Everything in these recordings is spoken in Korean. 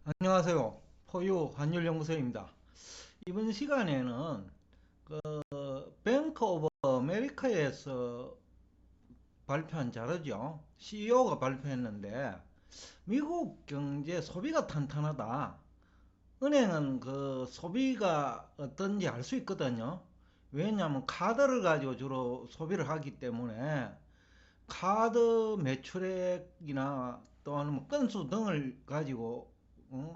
안녕하세요. 포유 환율연구소입니다. 이번 시간에는 뱅크 오브 아메리카에서 발표한 자료죠. CEO가 발표했는데 미국 경제 소비가 탄탄하다. 은행은 그 소비가 어떤지 알 수 있거든요. 왜냐하면 카드를 가지고 주로 소비를 하기 때문에 카드 매출액이나 또는 뭐 건수 등을 가지고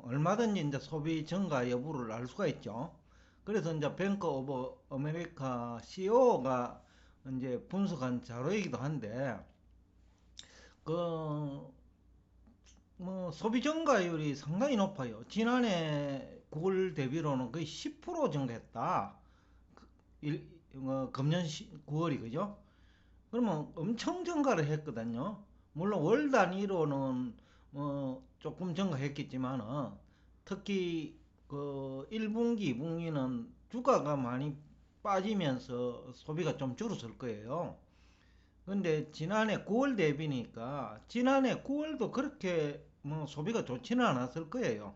얼마든지 이제 소비 증가 여부를 알 수가 있죠. 그래서 이제 뱅크 오브 아메리카 CEO가 이제 분석한 자료이기도 한데 그 뭐 소비 증가율이 상당히 높아요. 지난해 9월 대비로는 거의 10% 증가했다. 금년 9월이 그죠? 그러면 엄청 증가를 했거든요. 물론 월 단위로는 조금 증가했겠지만은 특히 그 1분기, 2분기는 주가가 많이 빠지면서 소비가 좀 줄었을 거예요. 근데 지난해 9월 대비니까 지난해 9월도 그렇게 뭐 소비가 좋지는 않았을 거예요.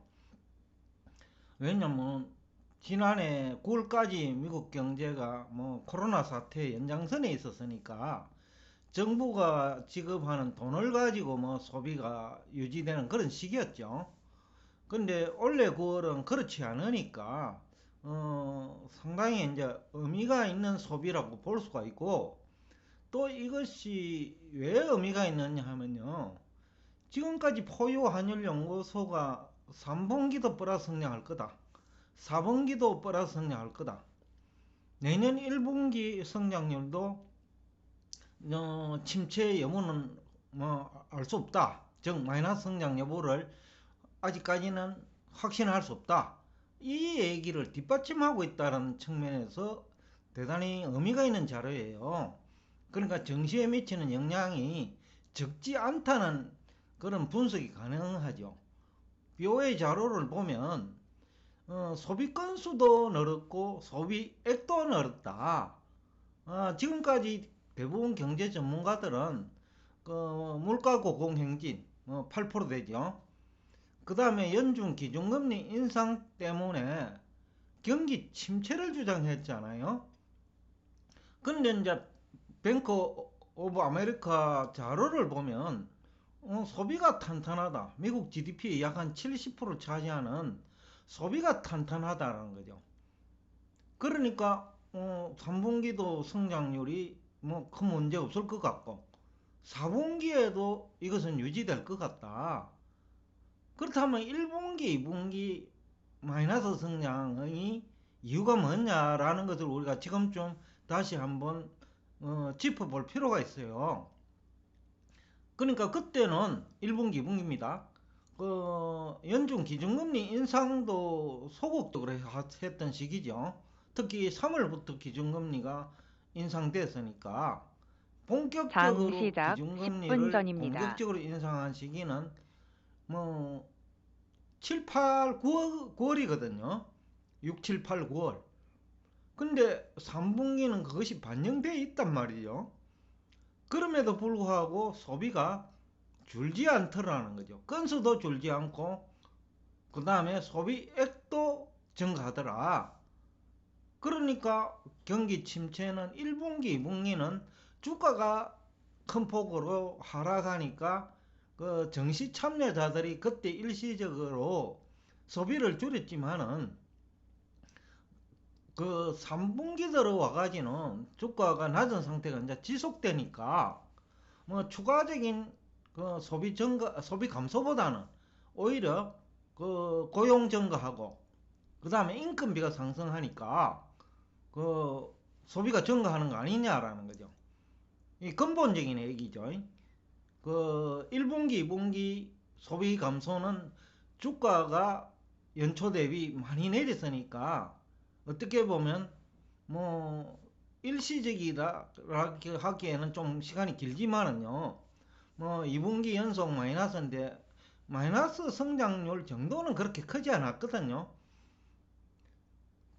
왜냐면 지난해 9월까지 미국 경제가 뭐 코로나 사태 연장선에 있었으니까 정부가 지급하는 돈을 가지고 뭐 소비가 유지되는 그런 시기였죠. 근데 올해 9월은 그렇지 않으니까 상당히 이제 의미가 있는 소비라고 볼 수가 있고, 또 이것이 왜 의미가 있느냐 하면요, 지금까지 포유 한일 연구소가 3분기도 플러스 성장할 거다, 4분기도 플러스 성장할 거다, 내년 1분기 성장률도 침체 여부는 뭐 알 수 없다. 즉 마이너스 성장 여부를 아직까지는 확신할 수 없다. 이 얘기를 뒷받침하고 있다는 측면에서 대단히 의미가 있는 자료예요. 그러니까 증시에 미치는 영향이 적지 않다는 그런 분석이 가능하죠. 뷰의 자료를 보면 소비 건수도 늘었고 소비액도 늘었다. 지금까지 대부분 경제 전문가들은 그 물가 고공행진 8% 되죠. 그 다음에 연준 기준금리 인상 때문에 경기 침체를 주장했잖아요. 근데 이제 뱅크 오브 아메리카 자료를 보면 소비가 탄탄하다. 미국 GDP의 약 한 70% 차지하는 소비가 탄탄하다는 거죠. 그러니까 3분기도 성장률이 뭐 큰 문제 없을 것 같고 4분기에도 이것은 유지될 것 같다. 그렇다면 1분기, 2분기 마이너스 성장의 이유가 뭐냐라는 것을 우리가 지금쯤 다시 한번 짚어볼 필요가 있어요. 그러니까 그때는 1분기, 2분기입니다. 연준 기준금리 인상도 소극적으로 했던 시기죠. 특히 3월부터 기준금리가 인상됐으니까 장 본격적으로 시작 10분 기준금리를 전입니다. 공격적으로 인상한 시기는 뭐 7, 8, 9월, 9월이거든요. 6, 7, 8, 9월. 근데 3분기는 그것이 반영되어 있단 말이죠. 그럼에도 불구하고 소비가 줄지 않더라는 거죠. 건수도 줄지 않고 그 다음에 소비액도 증가하더라. 그러니까 경기 침체는 1분기, 2분기는 주가가 큰 폭으로 하락하니까 그 정시 참여자들이 그때 일시적으로 소비를 줄였지만은 그 3분기 들어와가지는 주가가 낮은 상태가 이제 지속되니까 뭐 추가적인 그 소비 감소보다는 오히려 그 고용 증가하고 그 다음에 인건비가 상승하니까 그 소비가 증가하는 거 아니냐라는 거죠. 이 근본적인 얘기죠. 그 1분기, 2분기 소비 감소는 주가가 연초 대비 많이 내렸으니까 어떻게 보면 뭐 일시적이다 하기에는 좀 시간이 길지만은요. 뭐 2분기 연속 마이너스인데 마이너스 성장률 정도는 그렇게 크지 않았거든요.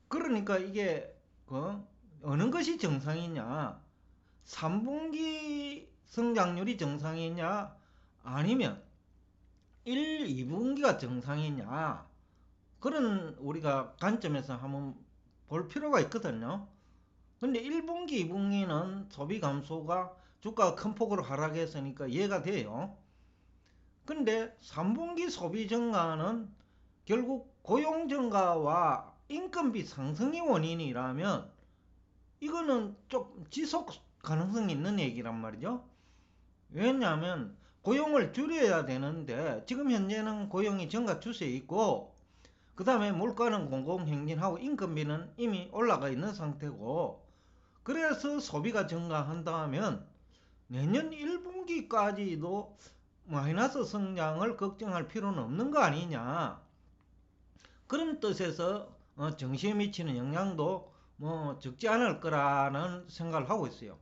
그러니까 이게 그 어느 것이 정상이냐? 3분기 성장률이 정상이냐? 아니면 1, 2분기가 정상이냐 그런 우리가 관점에서 한번 볼 필요가 있거든요. 근데 1분기, 2분기는 소비 감소가 주가가 큰 폭으로 하락했으니까 이해가 돼요. 근데 3분기 소비 증가는 결국 고용 증가와 인건비 상승이 원인이라면 이거는 좀 지속 가능성이 있는 얘기란 말이죠. 왜냐하면 고용을 줄여야 되는데 지금 현재는 고용이 증가 추세에 있고 그 다음에 물가는 공공행진하고 인건비는 이미 올라가 있는 상태고 그래서 소비가 증가한다면 내년 1분기까지도 마이너스 성장을 걱정할 필요는 없는 거 아니냐 그런 뜻에서 정시에 미치는 영향도 적지 않을 거라는 생각을 하고 있어요.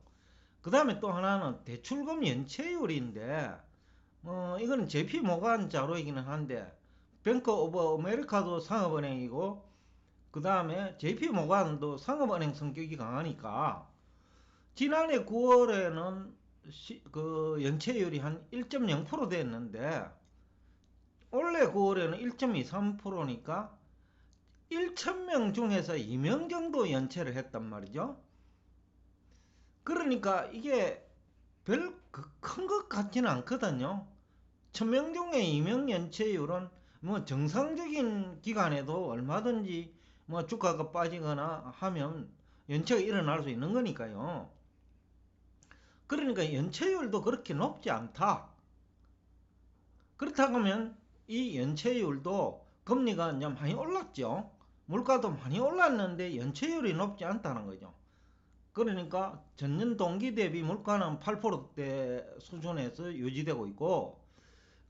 그 다음에 또 하나는 대출금 연체율인데 이거는 JP 모간 자료이기는 한데 뱅크 오브 아메리카도 상업은행이고 그 다음에 JP 모간도 상업은행 성격이 강하니까 지난해 9월에는 그 연체율이 한 1.0% 됐는데 올해 9월에는 1.23%니까 1,000명 중에서 2명 정도 연체를 했단 말이죠. 그러니까 이게 별 큰 것 같지는 않거든요. 1,000명 중에 2명 연체율은 뭐 정상적인 기간에도 얼마든지 뭐 주가가 빠지거나 하면 연체가 일어날 수 있는 거니까요. 그러니까 연체율도 그렇게 높지 않다. 그렇다고 하면 이 연체율도 금리가 이제 많이 올랐죠. 물가도 많이 올랐는데 연체율이 높지 않다는 거죠. 그러니까 전년 동기 대비 물가는 8%대 수준에서 유지되고 있고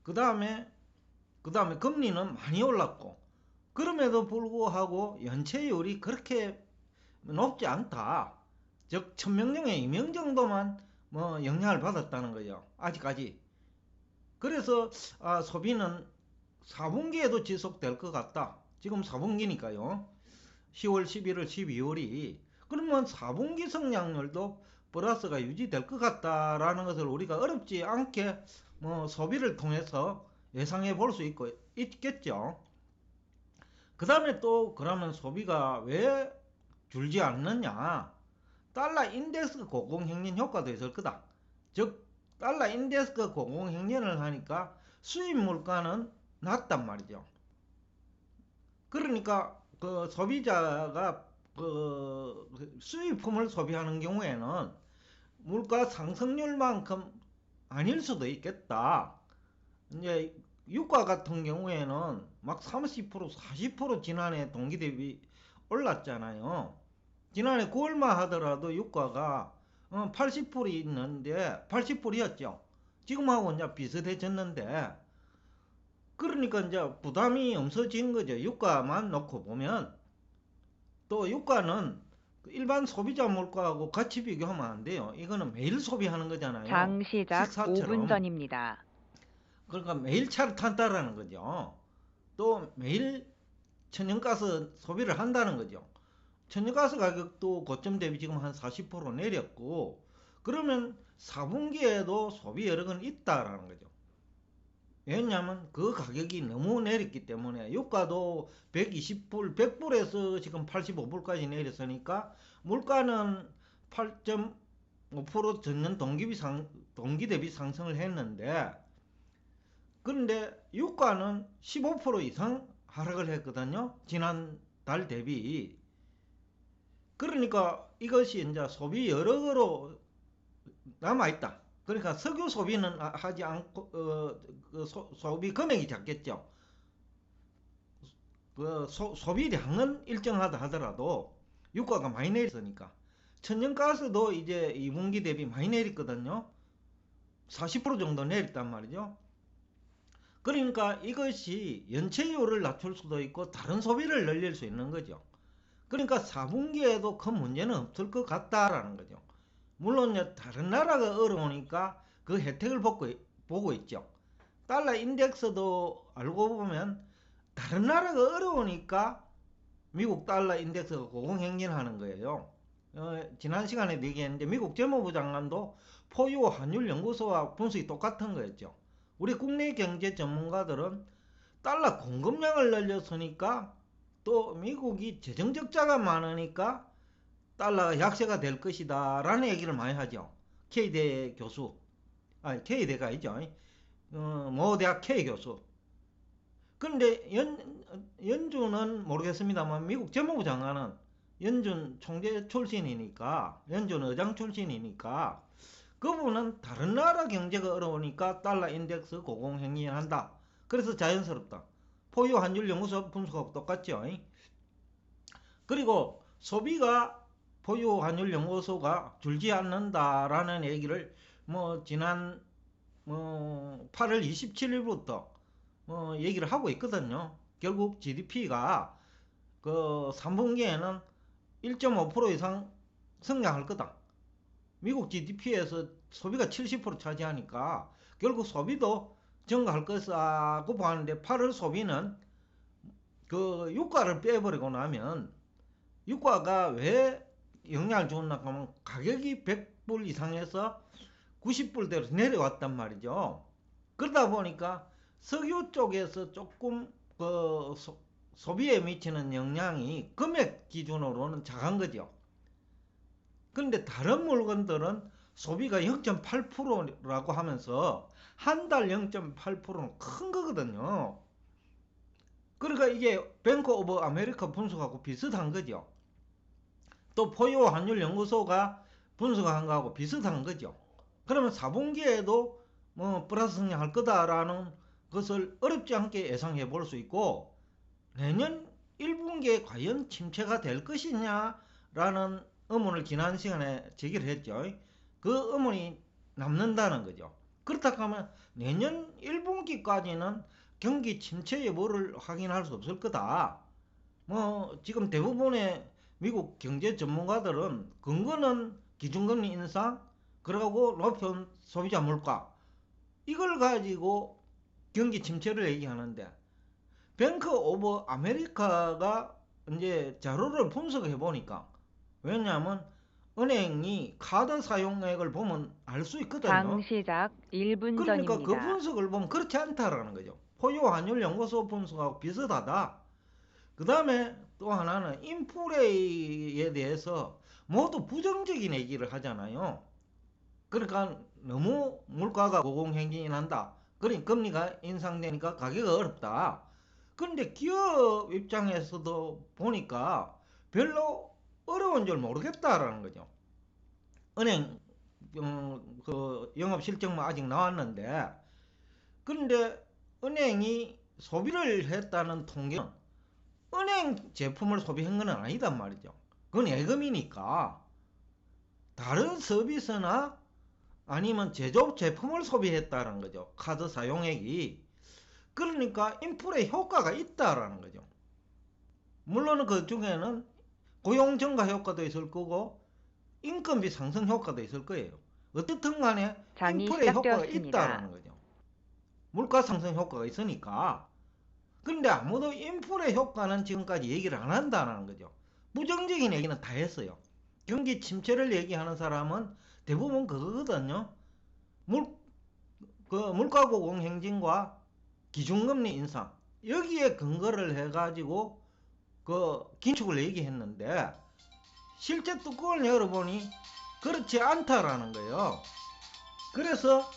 그 다음에 금리는 많이 올랐고 그럼에도 불구하고 연체율이 그렇게 높지 않다. 즉 1,000명 중에 2명 정도만 뭐 영향을 받았다는 거죠. 아직까지. 그래서 소비는 4분기에도 지속될 것 같다. 지금 4분기니까요. 10월, 11월, 12월이 그러면 4분기 성장률도 플러스가 유지될 것 같다라는 것을 우리가 어렵지 않게 소비를 통해서 예상해 볼 수 있겠죠. 그 다음에 또 그러면 소비가 왜 줄지 않느냐? 달러 인덱스 고공행진 효과도 있을 거다. 즉 달러 인덱스 고공행진을 하니까 수입 물가는 낮단 말이죠. 그러니까 그 소비자가 그 수입품을 소비하는 경우에는 물가 상승률만큼 아닐 수도 있겠다. 이제 유가 같은 경우에는 막 30%, 40% 지난해 동기 대비 올랐잖아요. 지난해 9월만 하더라도 유가가 80% 있는데 80%였죠. 지금하고 이제 비슷해졌는데 그러니까 이제 부담이 없어진 거죠. 유가만 놓고 보면 또 유가는 일반 소비자 물가하고 같이 비교하면 안 돼요. 이거는 매일 소비하는 거잖아요. 장 시작 5분 식사처럼. 전입니다. 그러니까 매일 차를 탄다라는 거죠. 또 매일 천연가스 소비를 한다는 거죠. 천연가스 가격도 고점 대비 지금 한 40% 내렸고 그러면 4분기에도 소비 여력은 있다라는 거죠. 왜냐하면 그 가격이 너무 내렸기 때문에 유가도 120불, 100불에서 지금 85불까지 내렸으니까 물가는 8.5% 전년 동기 대비 상승을 했는데 그런데 유가는 15% 이상 하락을 했거든요. 지난달 대비. 그러니까 이것이 이제 소비 여력으로 남아있다. 그러니까 석유 소비는 하지 않고 소비 금액이 작겠죠. 소비량은 일정하다 하더라도 유가가 많이 내렸으니까 천연가스도 이제 2분기 대비 많이 내렸거든요. 40% 정도 내렸단 말이죠. 그러니까 이것이 연체율을 낮출 수도 있고 다른 소비를 늘릴 수 있는 거죠. 그러니까 4분기에도 큰 문제는 없을 것 같다라는 거죠. 물론 다른 나라가 어려우니까 그 혜택을 보고 있죠. 달러 인덱스도 알고 보면 다른 나라가 어려우니까 미국 달러 인덱스가 고공행진하는 거예요. 지난 시간에 얘기했는데 미국 재무부 장관도 포유 환율 연구소와 분석이 똑같은 거였죠. 우리 국내 경제 전문가들은 달러 공급량을 늘렸으니까 또 미국이 재정 적자가 많으니까 달러가 약세가 될 것이다 라는 얘기를 많이 하죠. K대 교수, 아니 K대가 아니죠. 모 대학 K 교수. 그런데 연준은 모르겠습니다만 미국 재무부 장관은 연준 총재 출신이니까, 연준 의장 출신이니까 그분은 다른 나라 경제가 어려우니까 달러 인덱스 고공행진한다. 그래서 자연스럽다. 포유 환율 연구소 분석하고 똑같죠. 그리고 소비가 포유 환율 연구소가 줄지 않는다라는 얘기를 지난 8월 27일부터 얘기를 하고 있거든요. 결국 GDP가 그 3분기에는 1.5% 이상 성장할 거다. 미국 GDP에서 소비가 70% 차지하니까 결국 소비도 증가할 것이라고 보는데 8월 소비는 그 유가를 빼버리고 나면 유가가 왜 영향을 줬나 하면 가격이 100불 이상에서 90불대로 내려왔단 말이죠. 그러다 보니까 석유 쪽에서 조금 그 소비에 미치는 영향이 금액 기준으로는 작은 거죠. 근데 다른 물건들은 소비가 0.8%라고 하면서 한 달 0.8%는 큰 거거든요. 그러니까 이게 뱅크 오브 아메리카 분석하고 비슷한 거죠. 또 포유 환율 연구소가 분석한 거하고 비슷한 거죠. 그러면 4분기에도 플러스 성장할 거다라는 것을 어렵지 않게 예상해 볼 수 있고, 내년 1분기에 과연 침체가 될 것이냐라는 의문을 지난 시간에 제기를 했죠. 그 의문이 남는다는 거죠. 그렇다고 하면 내년 1분기까지는 경기 침체 여부를 확인할 수 없을 거다. 지금 대부분의 미국 경제 전문가들은 근거는 기준금리 인상, 그러고 높은 소비자 물가, 이걸 가지고 경기 침체를 얘기하는데, 뱅크 오브 아메리카가 이제 자료를 분석해 보니까, 왜냐하면 은행이 카드 사용액을 보면 알 수 있거든요. 장 시작 1분 그러니까 그 전입니다. 분석을 보면 그렇지 않다라는 거죠. 포유 환율 연구소 분석하고 비슷하다. 그 다음에 또 하나는 인플레이에 대해서 모두 부정적인 얘기를 하잖아요. 그러니까 너무 물가가 고공행진한다. 그러니 금리가 인상되니까 가격이 어렵다. 그런데 기업 입장에서도 보니까 별로 어려운 줄 모르겠다라는 거죠. 은행 그 영업 실적만 아직 나왔는데, 그런데 은행이 소비를 했다는 통계는 은행 제품을 소비한 건 아니단 말이죠. 그건 예금이니까 다른 서비스나 아니면 제조업 제품을 소비했다는 거죠. 카드 사용액이. 그러니까 인플레 효과가 있다라는 거죠. 물론 그 중에는 고용 증가 효과도 있을 거고 인건비 상승 효과도 있을 거예요. 어쨌든 간에 장이 인플레 효과가 시작되었습니다. 있다라는 거죠. 물가 상승 효과가 있으니까. 근데 아무도 인플레 효과는 지금까지 얘기를 안 한다는 거죠. 부정적인 얘기는 다 했어요. 경기 침체를 얘기하는 사람은 대부분 그거거든요. 물가 고공 행진과 기준금리 인상, 여기에 근거를 해가지고 그 긴축을 얘기했는데, 실제 뚜껑을 열어보니 그렇지 않다라는 거예요. 그래서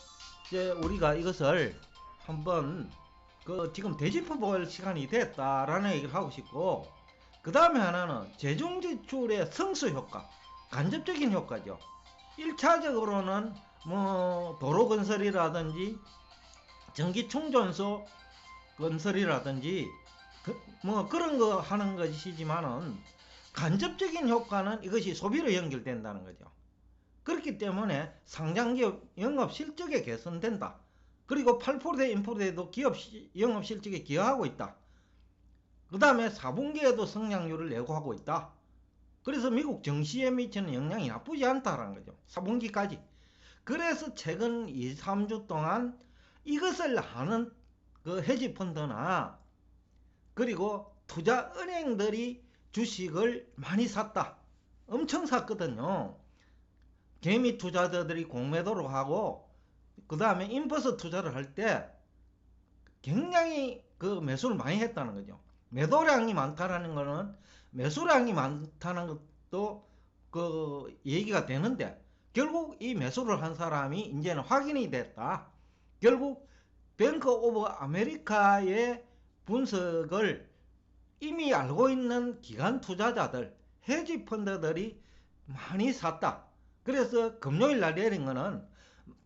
이제 우리가 이것을 한번 지금 되짚어 볼 시간이 됐다라는 얘기를 하고 싶고, 그 다음에 하나는 재정지출의 성수 효과, 간접적인 효과죠. 1차적으로는 도로 건설이라든지 전기충전소 건설이라든지 그런 거 하는 것이지만은, 간접적인 효과는 이것이 소비로 연결된다는 거죠. 그렇기 때문에 상장기업 영업 실적에 개선된다. 그리고 8%의 인플레도 기업 영업 실적에 기여하고 있다. 그 다음에 4분기에도 성장률을 예고하고 있다. 그래서 미국 증시에 미치는 영향이 나쁘지 않다라는 거죠. 4분기까지. 그래서 최근 2, 3주 동안 이것을 하는 그 헤지펀드나 그리고 투자 은행들이 주식을 많이 샀다. 엄청 샀거든요. 개미 투자자들이 공매도로 하고 그 다음에 인버스 투자를 할 때 굉장히 그 매수를 많이 했다는 거죠. 매도량이 많다라는 거는 매수량이 많다는 것도 그 얘기가 되는데, 결국 이 매수를 한 사람이 이제는 확인이 됐다. 결국 뱅크 오브 아메리카의 분석을 이미 알고 있는 기관 투자자들, 헤지 펀드들이 많이 샀다. 그래서 금요일 날 내린 거는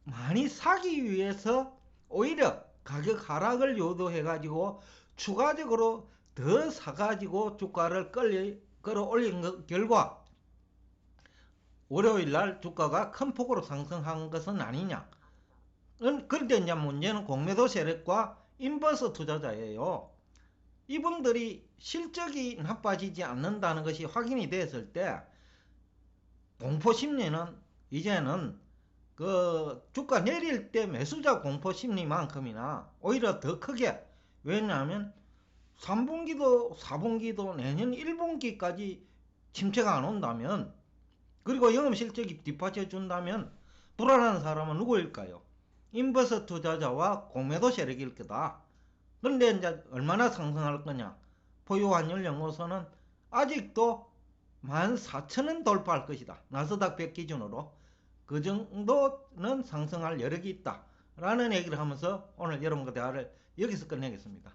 많이 사기 위해서 오히려 가격 하락을 유도해 가지고 추가적으로 더 사가지고 주가를 끌어올린 결과 월요일 날 주가가 큰 폭으로 상승한 것은 아니냐. 그런데 이제 문제는 공매도 세력과 인버스 투자자예요. 이분들이 실적이 나빠지지 않는다는 것이 확인이 됐을 때 공포 심리는 이제는 그 주가 내릴 때 매수자 공포 심리만큼이나 오히려 더 크게, 왜냐하면 3분기도 4분기도 내년 1분기까지 침체가 안 온다면, 그리고 영업실적이 뒷받쳐 준다면 불안한 사람은 누구일까요? 인버스 투자자와 공매도 세력일 거다. 그런데 이제 얼마나 상승할 거냐? 포유환율연구소는 아직도 14,000원 돌파할 것이다. 나스닥 100 기준으로 그 정도는 상승할 여력이 있다 라는 얘기를 하면서 오늘 여러분과 대화를 여기서 끝내겠습니다.